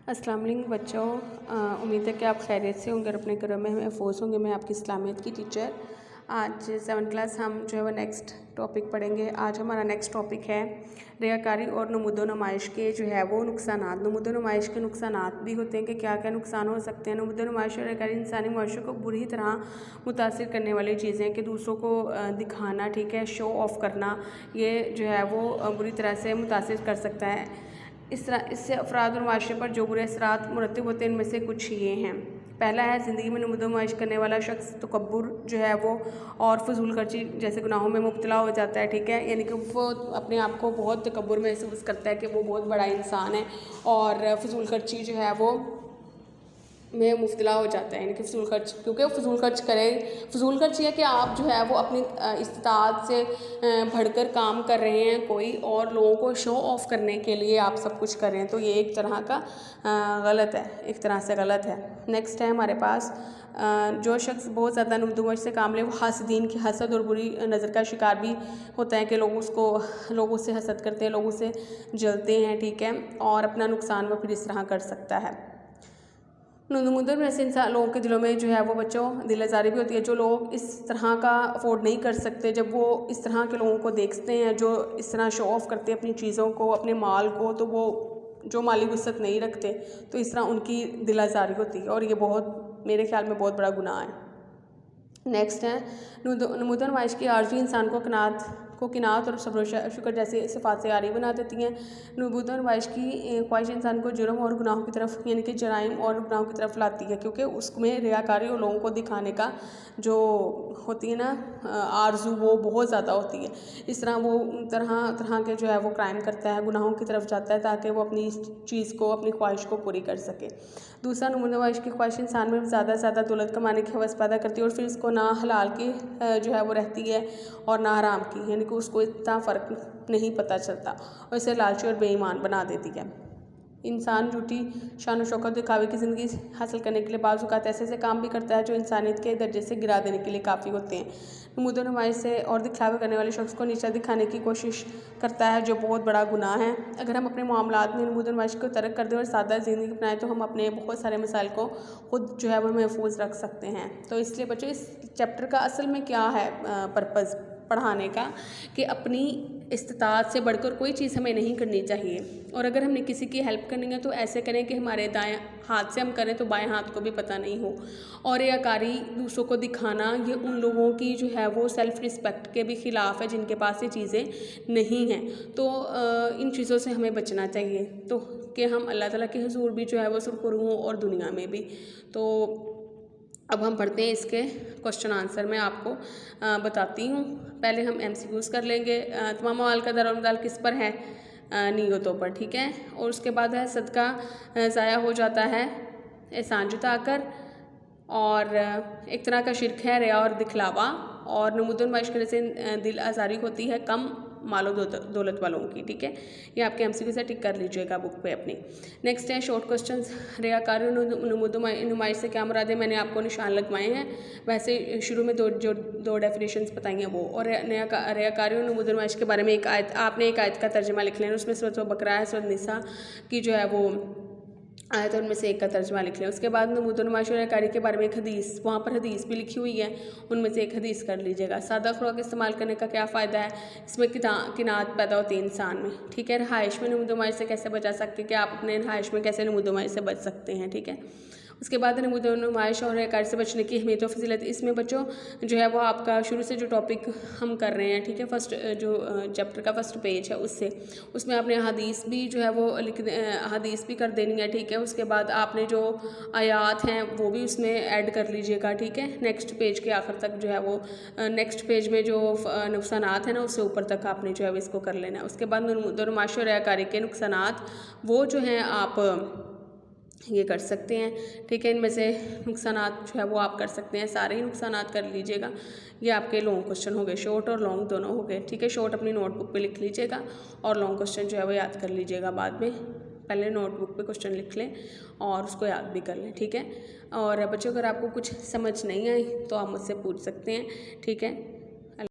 अस्सलाम वालेकुम बच्चों, उम्मीद है कि आप खैरियत से होंगे और अपने घरों में महफूज होंगे। मैं आपकी इस्लामियत की टीचर। आज 7th क्लास हम जो है वो नेक्स्ट टॉपिक पढ़ेंगे। आज हमारा नेक्स्ट टॉपिक है रियाकारी और नमूदो नुमाइश के जो है वो नुकसानात। नमूदो नुमाइश के नुकसानात भी होते हैं कि क्या क्या नुकसान हो सकते हैं। नमूदो नुमाइश और रियाकारी इंसानी मुआशरे को बुरी तरह मुतासिर करने वाली चीज़ें हैं कि दूसरों को दिखाना, ठीक है, शो ऑफ़ करना, ये जो है वो बुरी तरह से मुतासिर कर सकता है। इस तरह इससे अफराद और माशरे पर जो बुरे असरात मुरतब होते हैं, इनमें से कुछ ये हैं। पहला है ज़िंदगी में नमूदो नुमाइश करने वाला शख्स तकब्बुर जो है वो और फजूल खर्ची जैसे गुनाहों में मुब्तला हो जाता है, ठीक है। यानी कि वो अपने आप को बहुत तकब्बुर महसूस करता है कि वो बहुत बड़ा इंसान है और फजूल खर्ची जो है वो में मुब्तला हो जाता है। यानी कि फजूल खर्च, क्योंकि फजूल खर्च करें, फजूल खर्च है कि आप जो है वो अपनी इस्तात से बढ़कर काम कर रहे हैं कोई और लोगों को शो ऑफ़ करने के लिए आप सब कुछ कर रहे हैं, तो ये एक तरह का गलत है, एक तरह से गलत है। नेक्स्ट है हमारे पास जो शख्स बहुत ज़्यादा नमूदोनुमाइश से काम ले वो हासदीन की हसद और बुरी नज़र का शिकार भी होता है कि लोग उससे हसद करते हैं, लोग उससे जलते हैं, ठीक है, और अपना नुकसान वो फिर इस तरह कर सकता है। नमूदो में ऐसे इंसान लोगों के दिलों में जो है वो बच्चों दिल आज़ारी भी होती है। जो लोग इस तरह का अफोर्ड नहीं कर सकते, जब वो इस तरह के लोगों को देखते हैं जो इस तरह शो ऑफ़ करते हैं अपनी चीज़ों को, अपने माल को, तो वो जो माली वसअत नहीं रखते तो इस तरह उनकी दिल आज़ारी होती है और ये बहुत मेरे ख्याल में बहुत बड़ा गुनाह है। नेक्स्ट है नमूदो नुमाइश की आरज़ू इंसान को किनात और सब्र शुक्र जैसे सिफ़ात से आरी बना देती हैं। नमूदो नुमाइश की ख्वाहिश इंसान को जुर्म और गुनाहों की तरफ यानी कि जराइम और गुनाहों की तरफ लाती है, क्योंकि उसमें रियाकारी और लोगों को दिखाने का जो होती है ना आरज़ू, वो बहुत ज़्यादा होती है। इस तरह वो तरह तरह के जो है वो क्राइम करता है, गुनाहों की तरफ जाता है ताकि वो अपनी चीज़ को, अपनी ख्वाहिश को पूरी कर सके। दूसरा, नमूदो नुमाइश की ख्वाहिश इंसान में ज़्यादा से ज़्यादा दौलत कमाने की हवस पैदा करती है और फिर इसको ना हलाल की जो है वो रहती है और ना हराम की, यानी कि उसको इतना फ़र्क नहीं पता चलता और इसे लालची और बेईमान बना देती है। इंसान झूठी शान और शौकत दिखावे की ज़िंदगी हासिल करने के लिए बाज़ औक़ात ऐसे काम भी करता है जो इंसानियत के दर्जे से गिरा देने के लिए काफ़ी होते हैं। नमूदो नुमाइश से और दिखावे करने वाले शख्स को नीचा दिखाने की कोशिश करता है, जो बहुत बड़ा गुनाह है। अगर हम अपने मामलात में नमूदो नुमाइश को तर्क कर दें और सादा ज़िंदगी अपनाएं तो हम अपने बहुत सारे मसाइल को खुद जो है वो महफूज रख सकते हैं। तो इसलिए बच्चों, इस चैप्टर का असल में क्या है पर्पज़ पढ़ाने का, कि अपनी इस्तात से बढ़कर कोई चीज़ हमें नहीं करनी चाहिए और अगर हमने किसी की हेल्प करनी है तो ऐसे करें कि हमारे दाएं हाथ से हम करें तो बाएं हाथ को भी पता नहीं हो। और रियाकारी, दूसरों को दिखाना, ये उन लोगों की जो है वो सेल्फ़ रिस्पेक्ट के भी ख़िलाफ़ है जिनके पास ये चीज़ें नहीं हैं। तो इन चीज़ों से हमें बचना चाहिए, तो कि हम अल्लाह ताला के हुज़ूर भी जो है वो सुरखुरू हों और दुनिया में भी। तो अब हम पढ़ते हैं इसके क्वेश्चन आंसर। मैं आपको बताती हूँ। पहले हम MCQs कर लेंगे। तमाम अमाल का दारोमदार किस पर है? नीयतों पर, ठीक है। और उसके बाद है सदका ज़ाया हो जाता है एहसान जताकर, और एक तरह का शिरक है रिया और दिखलावा, और नमूदो नुमाइश करने से दिल आज़ारी होती है कम मालो दौलत वालों की, ठीक है। ये आपके MCQ से टिक कर लीजिएगा बुक पे अपनी। नेक्स्ट है शॉर्ट क्वेश्चंस। रियाकारी और नमूदो नुमाइश से क्या मुराद है? मैंने आपको निशान लगवाए हैं, वैसे शुरू में दो डेफिनेशंस बताई हैं वो। और रियाकारी और नमूदो नुमाइश के बारे में आपने एक आयत का तर्जुमा लिख लेना। उसमें सूरत बकरा है, सूरत निसा की जो है वो आयत है, उनमें से एक का तर्जुमा लिख लें। उसके बाद नमूदो नुमाइश और रियाकारी के बारे में एक हदीस, वहाँ पर हदीस भी लिखी हुई है, उनमें से एक हदीस कर लीजिएगा। सादा खुराक इस्तेमाल करने का क्या फ़ायदा है? इसमें किनात पैदा होती है इंसान में, ठीक है। रहाइश में नमूदो नुमाइश से कैसे बचा सकते हैं, कि आप अपने रहाइश में कैसे नमूदो नुमाइश से बच सकते हैं, ठीक है। उसके बाद नमूदो नुमाइश और रियाकारी से बचने की अहमियत और फजीलत। इसमें बच्चों जो है वो आपका शुरू से जो टॉपिक हम कर रहे हैं, ठीक है, फर्स्ट जो चैप्टर का फर्स्ट पेज है उसमें आपने हदीस भी जो है वो हदीस भी कर देनी है, ठीक है। उसके बाद आपने जो आयात हैं वो भी उसमें ऐड कर लीजिएगा, ठीक है। नेक्स्ट पेज के आखिर तक जो है वो नेक्स्ट पेज में जो नुकसानात हैं ना, उससे ऊपर तक आपने जो है वो इसको कर लेना है। उसके बाद नमूदो नुमाइश और रियाकारी के नुकसानात वो जो हैं आप ये कर सकते हैं, ठीक है। इनमें से नुकसानात जो है वो आप कर सकते हैं, सारे ही नुकसानात कर लीजिएगा। ये आपके लॉन्ग क्वेश्चन हो गए, शॉर्ट और लॉन्ग दोनों हो गए, ठीक है। शॉर्ट अपनी नोटबुक पे लिख लीजिएगा और लॉन्ग क्वेश्चन जो है वो याद कर लीजिएगा बाद में। पहले नोटबुक पे क्वेश्चन लिख लें और उसको याद भी कर लें, ठीक है। और बच्चों, अगर आपको कुछ समझ नहीं आई तो आप मुझसे पूछ सकते हैं, ठीक है।